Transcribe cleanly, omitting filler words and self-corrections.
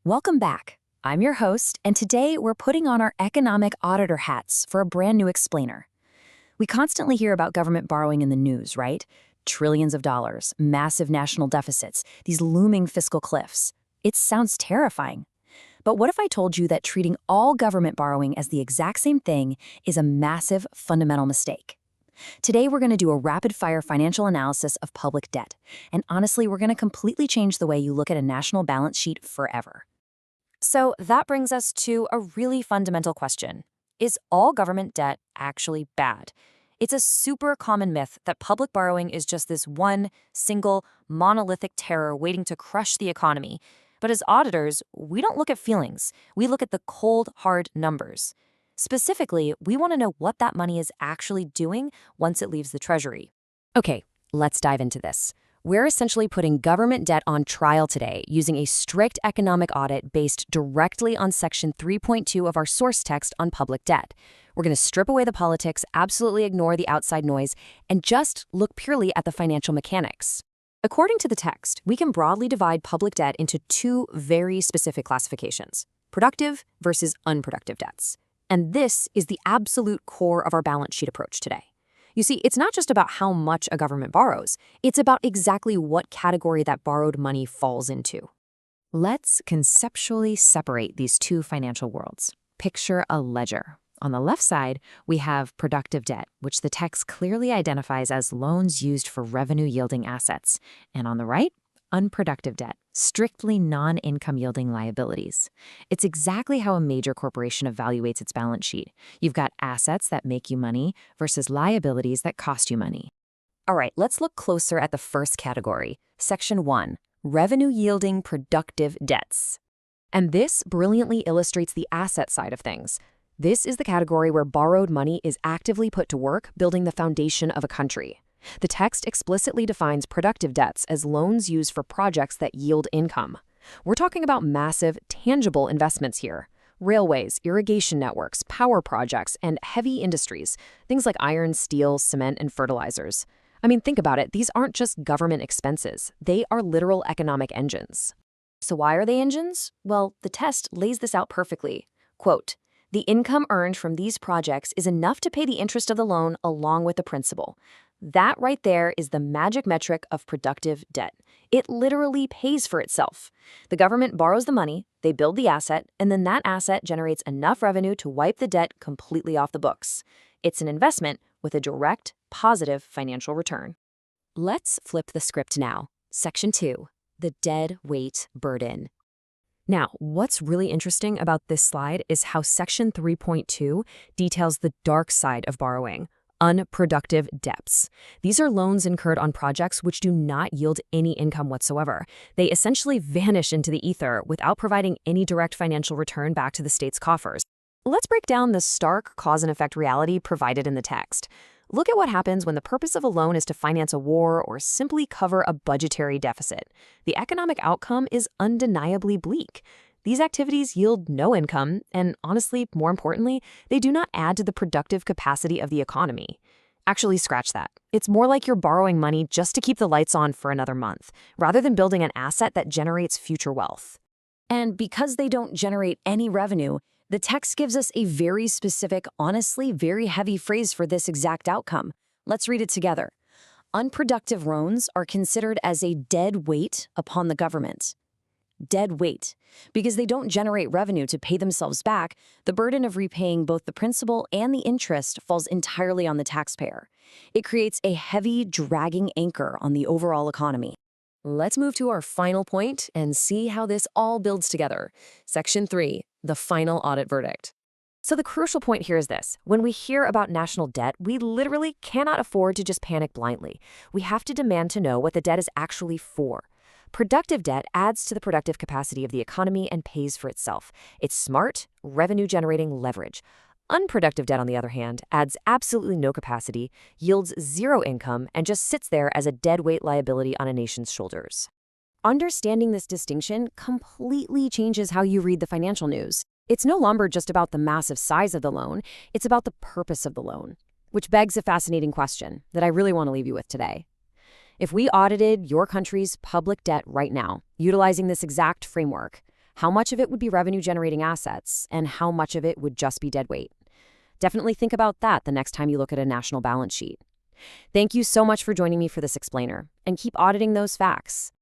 Welcome back. I'm your host, and today we're putting on our economic auditor hats for a brand new explainer. We constantly hear about government borrowing in the news, right? Trillions of dollars, massive national deficits, these looming fiscal cliffs. It sounds terrifying. But what if I told you that treating all government borrowing as the exact same thing is a massive, fundamental mistake? Today, we're going to do a rapid-fire financial analysis of public debt. And honestly, we're going to completely change the way you look at a national balance sheet forever. So that brings us to a really fundamental question. Is all government debt actually bad? It's a super common myth that public borrowing is just this one, single, monolithic terror waiting to crush the economy. But as auditors, we don't look at feelings. We look at the cold, hard numbers. Specifically, we want to know what that money is actually doing once it leaves the Treasury. Okay, let's dive into this. We're essentially putting government debt on trial today using a strict economic audit based directly on Section 3.2 of our source text on public debt. We're going to strip away the politics, absolutely ignore the outside noise, and just look purely at the financial mechanics. According to the text, we can broadly divide public debt into two very specific classifications: productive versus unproductive debts. And this is the absolute core of our balance sheet approach today. You see, it's not just about how much a government borrows, it's about exactly what category that borrowed money falls into. Let's conceptually separate these two financial worlds. Picture a ledger. On the left side, we have productive debt, which the text clearly identifies as loans used for revenue-yielding assets. And on the right, unproductive debt, strictly non-income-yielding liabilities. It's exactly how a major corporation evaluates its balance sheet. You've got assets that make you money versus liabilities that cost you money. All right, let's look closer at the first category, Section 1, revenue-yielding productive debts. And this brilliantly illustrates the asset side of things. This is the category where borrowed money is actively put to work building the foundation of a country. The text explicitly defines productive debts as loans used for projects that yield income. We're talking about massive, tangible investments here. Railways, irrigation networks, power projects, and heavy industries. Things like iron, steel, cement, and fertilizers. I mean, think about it. These aren't just government expenses. They are literal economic engines. So why are they engines? Well, the test lays this out perfectly. Quote, "The income earned from these projects is enough to pay the interest of the loan along with the principal." That right there is the magic metric of productive debt. It literally pays for itself. The government borrows the money, they build the asset, and then that asset generates enough revenue to wipe the debt completely off the books. It's an investment with a direct, positive financial return. Let's flip the script now. Section 2, the dead weight burden. Now, what's really interesting about this slide is how Section 3.2 details the dark side of borrowing. Unproductive debts. These are loans incurred on projects which do not yield any income whatsoever. They essentially vanish into the ether without providing any direct financial return back to the state's coffers. Let's break down the stark cause and effect reality provided in the text. Look at what happens when the purpose of a loan is to finance a war or simply cover a budgetary deficit. The economic outcome is undeniably bleak. These activities yield no income, and honestly, more importantly, they do not add to the productive capacity of the economy. Actually, scratch that. It's more like you're borrowing money just to keep the lights on for another month, rather than building an asset that generates future wealth. And because they don't generate any revenue, the text gives us a very specific, honestly very heavy phrase for this exact outcome. Let's read it together. Unproductive loans are considered as a dead weight upon the government. Dead weight. Because they don't generate revenue to pay themselves back, the burden of repaying both the principal and the interest falls entirely on the taxpayer. It creates a heavy, dragging anchor on the overall economy. Let's move to our final point and see how this all builds together. Section 3, the final audit verdict. So the crucial point here is this. When we hear about national debt, we literally cannot afford to just panic blindly. We have to demand to know what the debt is actually for. Productive debt adds to the productive capacity of the economy and pays for itself. It's smart, revenue-generating leverage. Unproductive debt, on the other hand, adds absolutely no capacity, yields zero income, and just sits there as a deadweight liability on a nation's shoulders. Understanding this distinction completely changes how you read the financial news. It's no longer just about the massive size of the loan, it's about the purpose of the loan. Which begs a fascinating question that I really want to leave you with today. If we audited your country's public debt right now, utilizing this exact framework, How much of it would be revenue-generating assets, and how much of it would just be dead weight? Definitely think about that the next time you look at a national balance sheet. Thank you so much for joining me for this explainer, and keep auditing those facts.